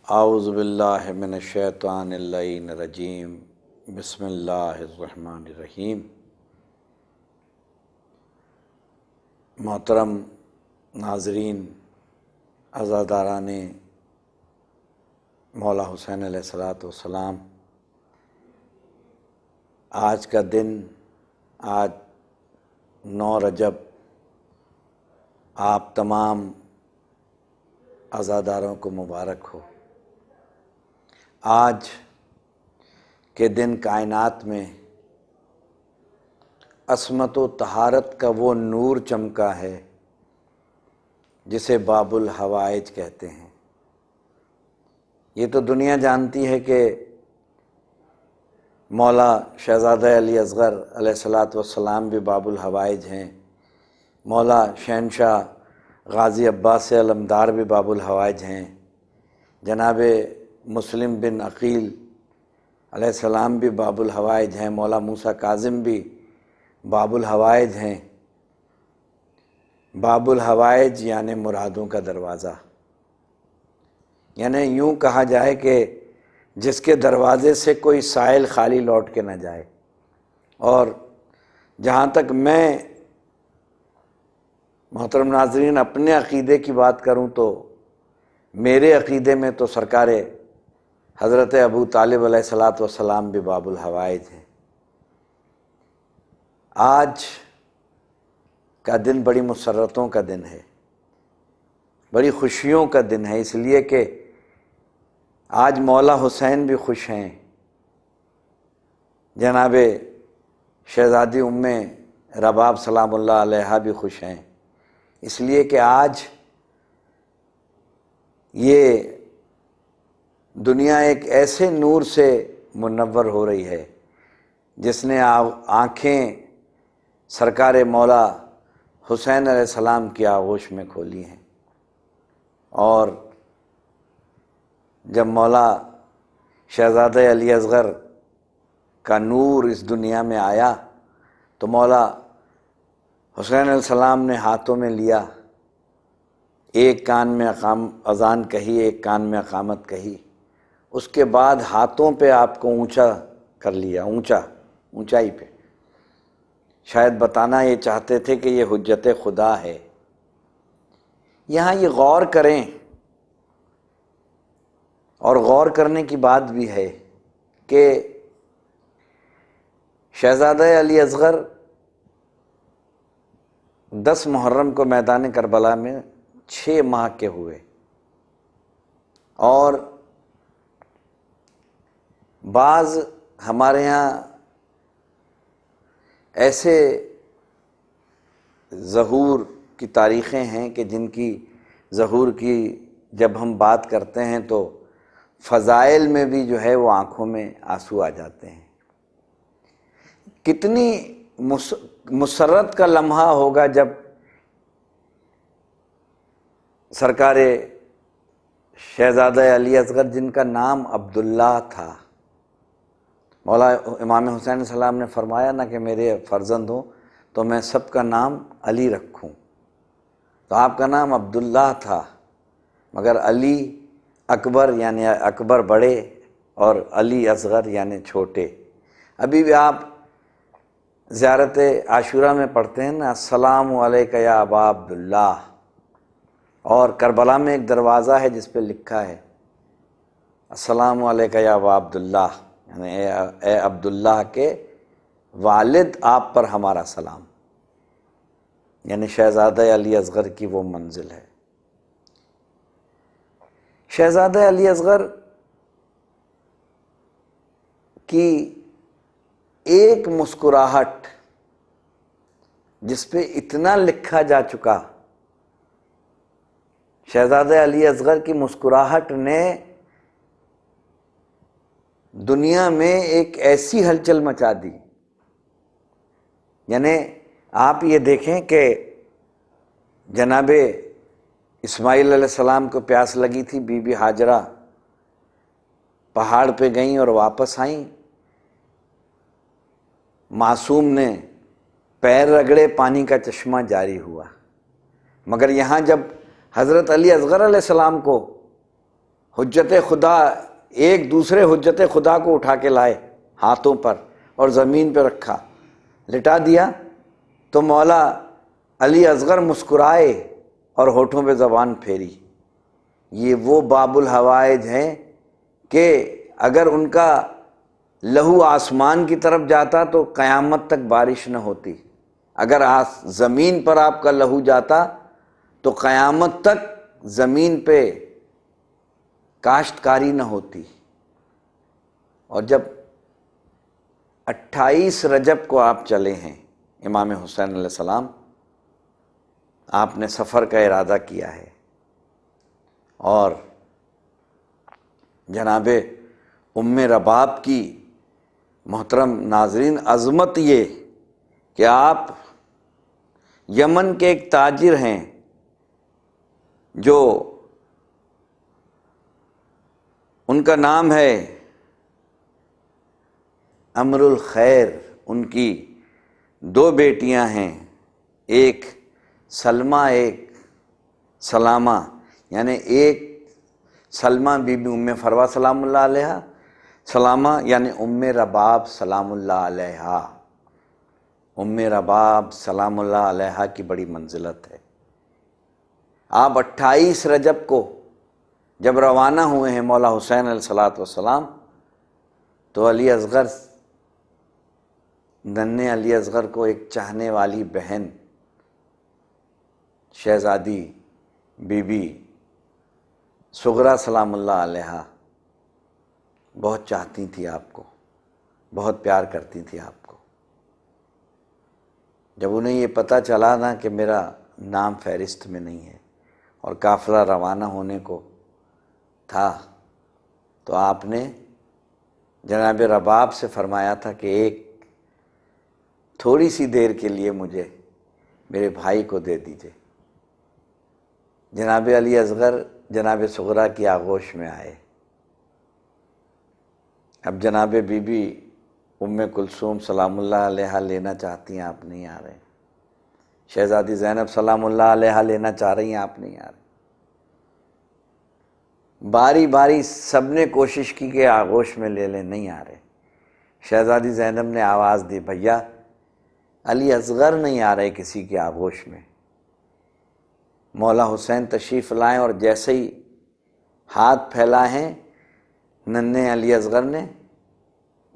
اعوذ باللہ من الشیطان اللعین الرجیم بسم اللہ الرحمن الرحیم۔ محترم ناظرین، عزاداران مولا حسین علیہ الصلوۃ والسلام، آج کا دن، آج 9 رجب، آپ تمام عزاداروں کو مبارک ہو۔ آج کے دن کائنات میں عصمت و طہارت کا وہ نور چمکا ہے جسے باب الحوائج کہتے ہیں۔ یہ تو دنیا جانتی ہے کہ مولا شہزادہ علی اصغر علیہ الصلوۃ والسلام بھی باب الحوائج ہیں، مولا شہنشاہ غازی عباس علمدار بھی باب الحوائج ہیں، جناب مسلم بن عقیل علیہ السلام بھی باب الحوائج ہیں، مولا موسیٰ کاظم بھی باب الحوائج ہیں۔ باب الحوائج یعنی مرادوں کا دروازہ، یعنی یوں کہا جائے کہ جس کے دروازے سے کوئی سائل خالی لوٹ کے نہ جائے۔ اور جہاں تک میں محترم ناظرین اپنے عقیدے کی بات کروں تو میرے عقیدے میں تو سرکار حضرت ابو طالب علیہ الصلوۃ والسلام بھی باب الحوائج ہیں۔ آج کا دن بڑی مسرتوں کا دن ہے، بڑی خوشیوں کا دن ہے، اس لیے کہ آج مولا حسین بھی خوش ہیں، جناب شہزادی ام رباب سلام اللہ علیہا بھی خوش ہیں، اس لیے کہ آج یہ دنیا ایک ایسے نور سے منور ہو رہی ہے جس نے آنکھیں سرکار مولا حسین علیہ السلام کی آغوش میں کھولی ہیں۔ اور جب مولا شہزادہ علی اصغر کا نور اس دنیا میں آیا تو مولا حسین علیہ السلام نے ہاتھوں میں لیا، ایک کان میں اذان کہی، ایک کان میں اقامت کہی، اس کے بعد ہاتھوں پہ آپ کو اونچا کر لیا، اونچائی پہ۔ شاید بتانا یہ چاہتے تھے کہ یہ حجت خدا ہے۔ یہاں یہ غور کریں، اور غور کرنے کی بات بھی ہے کہ شہزادہ علی اصغر 10 محرم کو میدان کربلا میں 6 ماہ کے ہوئے، اور بعض ہمارے ہاں ایسے ظہور کی تاریخیں ہیں کہ جن کی ظہور کی جب ہم بات کرتے ہیں تو فضائل میں بھی جو ہے وہ آنکھوں میں آنسو آ جاتے ہیں۔ کتنی مسرت کا لمحہ ہوگا جب سرکار شہزادہ علی اصغر، جن کا نام عبداللہ تھا، مولا امام حسین علیہ السلام نے فرمایا نا کہ میرے فرزند ہوں تو میں سب کا نام علی رکھوں، تو آپ کا نام عبداللہ تھا، مگر علی اکبر یعنی اکبر بڑے اور علی اصغر یعنی چھوٹے۔ ابھی بھی آپ زیارت عاشورہ میں پڑھتے ہیں نا، السلام علیک یا ابا عبداللہ، اور کربلا میں ایک دروازہ ہے جس پہ لکھا ہے السلام علیک یا ابا عبداللہ، یعنی اے عبداللہ کے والد، آپ پر ہمارا سلام، یعنی شہزادہ علی اصغر کی وہ منزل ہے۔ شہزادہ علی اصغر کی ایک مسکراہٹ جس پہ اتنا لکھا جا چکا، شہزادہ علی اصغر کی مسکراہٹ نے دنیا میں ایک ایسی ہلچل مچا دی۔ یعنی آپ یہ دیکھیں کہ جناب اسماعیل علیہ السلام کو پیاس لگی تھی، بی بی ہاجرہ پہاڑ پہ گئیں اور واپس آئیں، معصوم نے پیر رگڑے، پانی کا چشمہ جاری ہوا، مگر یہاں جب حضرت علی اصغر علیہ السلام کو حجت خدا، ایک دوسرے حجت خدا کو اٹھا کے لائے ہاتھوں پر اور زمین پہ رکھا، لٹا دیا، تو مولا علی اصغر مسکرائے اور ہونٹوں پہ زبان پھیری۔ یہ وہ باب الحوائج ہیں کہ اگر ان کا لہو آسمان کی طرف جاتا تو قیامت تک بارش نہ ہوتی، اگر زمین پر آپ کا لہو جاتا تو قیامت تک زمین پہ کاشتکاری نہ ہوتی۔ اور جب 28 رجب کو آپ چلے ہیں امام حسین علیہ السلام، آپ نے سفر کا ارادہ کیا ہے، اور جناب ام رباب کی محترم ناظرین عظمت یہ کہ آپ یمن کے ایک تاجر ہیں جو ان کا نام ہے امر الخیر، ان کی 2 بیٹیاں ہیں، ایک سلمہ ایک سلامہ، یعنی ایک سلمہ بی بی ام فروا سلام اللہ علیہا، سلامہ یعنی ام رباب سلام اللہ علیہا۔ ام رباب سلام اللہ علیہا کی بڑی منزلت ہے۔ آپ 28 رجب کو جب روانہ ہوئے ہیں مولا حسین علیہ السلام، تو علی اصغر، ننھے علی اصغر کو ایک چاہنے والی بہن شہزادی بی بی سغرا سلام اللہ علیہا بہت چاہتی تھی آپ کو، بہت پیار کرتی تھی آپ کو۔ جب انہیں یہ پتہ چلا نا کہ میرا نام فہرست میں نہیں ہے اور قافلہ روانہ ہونے کو تھا، تو آپ نے جناب رباب سے فرمایا تھا کہ ایک تھوڑی سی دیر کے لیے مجھے میرے بھائی کو دے دیجئے۔ جناب علی اصغر جناب سغرا کی آغوش میں آئے۔ اب جناب بی بی ام کلثوم سلام اللہ علیہا لینا چاہتی ہیں، آپ نہیں آ رہے۔ شہزادی زینب سلام اللہ علیہا لینا چاہ رہی ہیں، آپ نہیں آ رہے۔ باری باری سب نے کوشش کی کہ آغوش میں لے لیں، نہیں آ رہے۔ شہزادی زینب نے آواز دی، بھیا علی اصغر نہیں آ رہے کسی کے آغوش میں۔ مولا حسین تشریف لائیں اور جیسے ہی ہاتھ پھیلا ہیں ننھے علی اصغر نے،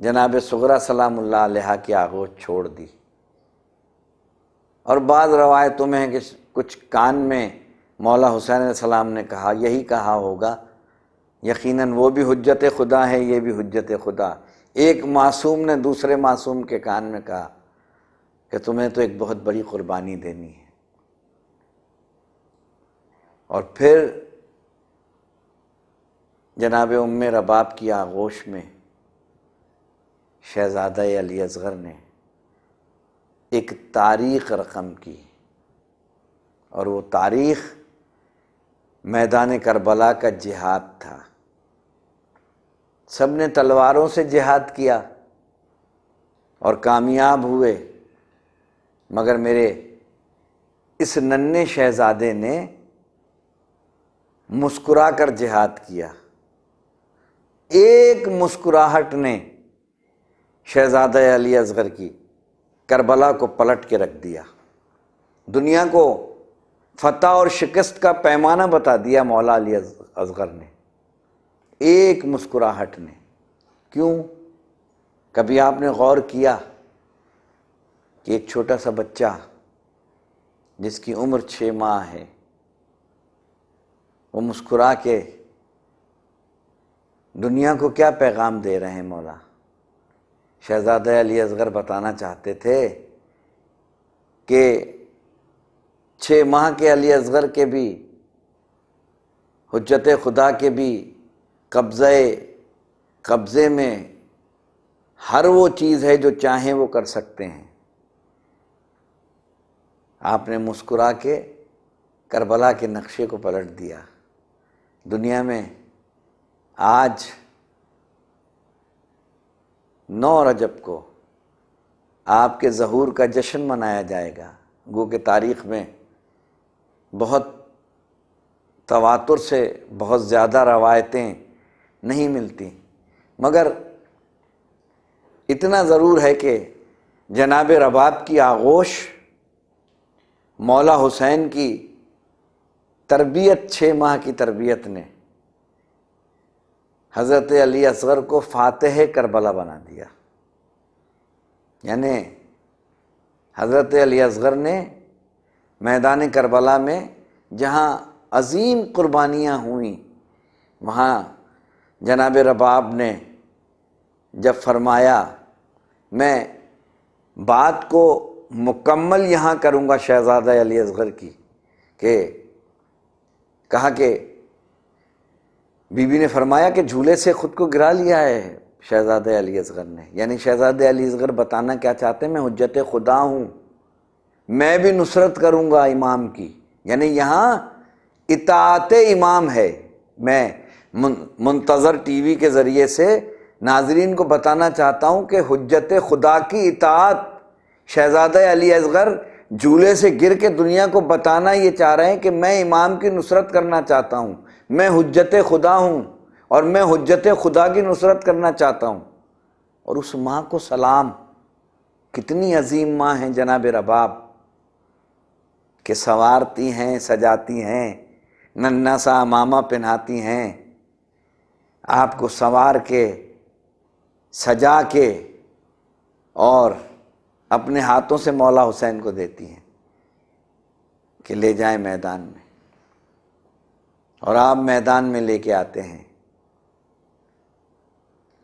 جناب سغرا سلام اللہ علیہا کی آغوش چھوڑ دی۔ اور بعض روایتوں میں ہے کہ کچھ کان میں مولا حسین علیہ السلام نے کہا، یہی کہا ہوگا، یقیناً وہ بھی حجت خدا ہے، یہ بھی حجت خدا۔ ایک معصوم نے دوسرے معصوم کے کان میں کہا کہ تمہیں تو ایک بہت بڑی قربانی دینی ہے۔ اور پھر جناب ام رباب کی آغوش میں شہزادہ علی اصغر نے ایک تاریخ رقم کی، اور وہ تاریخ میدان کربلا کا جہاد تھا۔ سب نے تلواروں سے جہاد کیا اور کامیاب ہوئے، مگر میرے اس ننھے شہزادے نے مسکرا کر جہاد کیا۔ ایک مسکراہٹ نے شہزادہ علی اصغر کی کربلا کو پلٹ کے رکھ دیا، دنیا کو فتح اور شکست کا پیمانہ بتا دیا مولا علی اصغر نے، ایک مسکراہٹ نے۔ کیوں؟ کبھی آپ نے غور کیا کہ ایک چھوٹا سا بچہ جس کی عمر 6 ماہ ہے، وہ مسکرا کے دنیا کو کیا پیغام دے رہے ہیں مولا؟ شہزادہ علی اصغر بتانا چاہتے تھے کہ 6 ماہ کے علی اصغر کے بھی، حجت خدا کے بھی قبضے میں ہر وہ چیز ہے جو چاہیں وہ کر سکتے ہیں۔ آپ نے مسکرا کے کربلا کے نقشے کو پلٹ دیا۔ دنیا میں آج 9 رجب کو آپ کے ظہور کا جشن منایا جائے گا، گو کہ تاریخ میں بہت تواتر سے بہت زیادہ روایتیں نہیں ملتی، مگر اتنا ضرور ہے کہ جناب رباب کی آغوش مولا حسین کی تربیت، 6 ماہ کی تربیت نے حضرت علی اصغر کو فاتح کربلا بنا دیا۔ یعنی حضرت علی اصغر نے میدان کربلا میں جہاں عظیم قربانیاں ہوئیں، وہاں جناب رباب نے جب فرمایا میں بات کو مکمل یہاں کروں گا شہزادہ علی اصغر کی، کہ کہا کہ بی بی نے فرمایا کہ جھولے سے خود کو گرا لیا ہے شہزادہ علی اصغر نے، یعنی شہزادہ علی اصغر بتانا کیا چاہتے ہیں، میں حجت خدا ہوں، میں بھی نصرت کروں گا امام کی، یعنی یہاں اطاعت امام ہے۔ میں منتظر ٹی وی کے ذریعے سے ناظرین کو بتانا چاہتا ہوں کہ حجت خدا کی اطاعت، شہزادہ علی اصغر جھولے سے گر کے دنیا کو بتانا یہ چاہ رہے ہیں کہ میں امام کی نصرت کرنا چاہتا ہوں، میں حجت خدا ہوں اور میں حجت خدا کی نصرت کرنا چاہتا ہوں۔ اور اس ماں کو سلام، کتنی عظیم ماں ہیں جناب رباب، کہ سنوارتی ہیں، سجاتی ہیں، ننھا سا امامہ پہناتی ہیں، آپ کو سنوار کے سجا کے اور اپنے ہاتھوں سے مولا حسین کو دیتی ہیں کہ لے جائیں میدان میں، اور آپ میدان میں لے کے آتے ہیں۔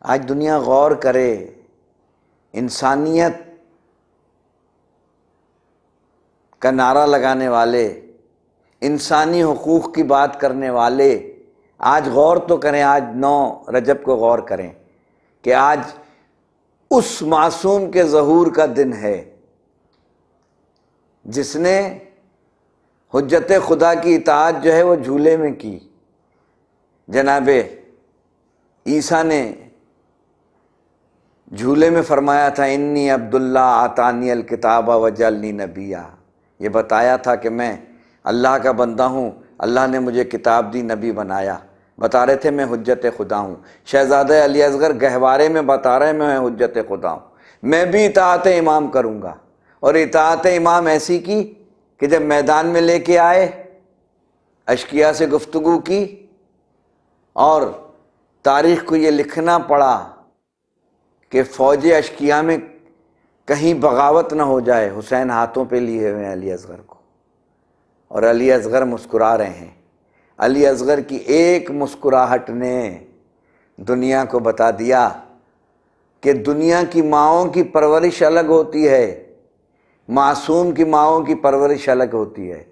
آج دنیا غور کرے، انسانیت کا نعرہ لگانے والے، انسانی حقوق کی بات کرنے والے آج غور تو کریں، آج 9 رجب کو غور کریں کہ آج اس معصوم کے ظہور کا دن ہے جس نے حجت خدا کی اطاعت جو ہے وہ جھولے میں کی۔ جناب عیسیٰ نے جھولے میں فرمایا تھا انی عبداللہ آتانی الکتاب وجعلنی نبیا، یہ بتایا تھا کہ میں اللہ کا بندہ ہوں، اللہ نے مجھے کتاب دی، نبی بنایا، بتا رہے تھے میں حجت خدا ہوں۔ شہزادہ علی اصغر گہوارے میں بتا رہے ہیں میں حجت خدا ہوں، میں بھی اطاعت امام کروں گا، اور اطاعت امام ایسی کی کہ جب میدان میں لے کے آئے، اشقیاء سے گفتگو کی، اور تاریخ کو یہ لکھنا پڑا کہ فوج اشقیاء میں کہیں بغاوت نہ ہو جائے، حسین ہاتھوں پہ لیے ہوئے ہیں علی اصغر کو، اور علی اصغر مسکرا رہے ہیں۔ علی اصغر کی ایک مسکراہٹ نے دنیا کو بتا دیا کہ دنیا کی ماؤں کی پرورش الگ ہوتی ہے، معصوم کی ماؤں کی پرورش الگ ہوتی ہے۔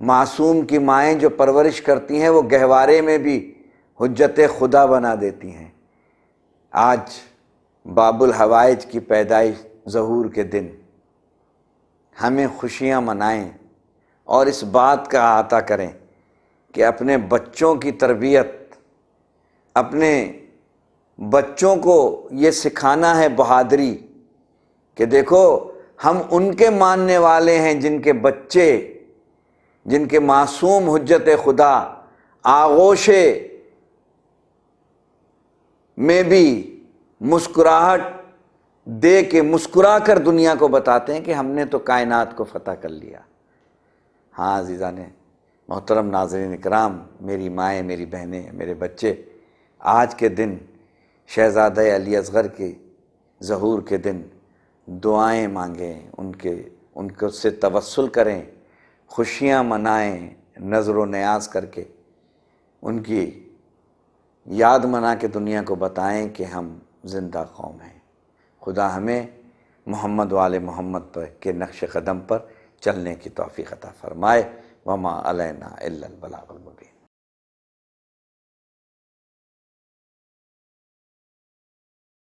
معصوم کی مائیں جو پرورش کرتی ہیں وہ گہوارے میں بھی حجت خدا بنا دیتی ہیں۔ آج باب الحوائج کی پیدائش ظہور کے دن ہمیں خوشیاں منائیں اور اس بات کا احاطہ کریں کہ اپنے بچوں کی تربیت، اپنے بچوں کو یہ سکھانا ہے بہادری کہ دیکھو ہم ان کے ماننے والے ہیں جن کے بچے، جن کے معصوم حجت خدا آغوش میں بھی مسکراہٹ دے کے مسکرا کر دنیا کو بتاتے ہیں کہ ہم نے تو کائنات کو فتح کر لیا۔ ہاں عزیزان محترم، ناظرین اکرام، میری مائیں، میری بہنیں، میرے بچے، آج کے دن شہزادہ علی اصغر کے ظہور کے دن دعائیں مانگیں، ان کو سے توسل کریں، خوشیاں منائیں، نظر و نیاز کر کے ان کی یاد منا کے دنیا کو بتائیں کہ ہم زندہ قوم ہیں۔ خدا ہمیں محمد و آل محمد پر کے نقش قدم پر چلنے کی توفیق عطا فرمائے۔ وما علینا الا البلاغ المبین۔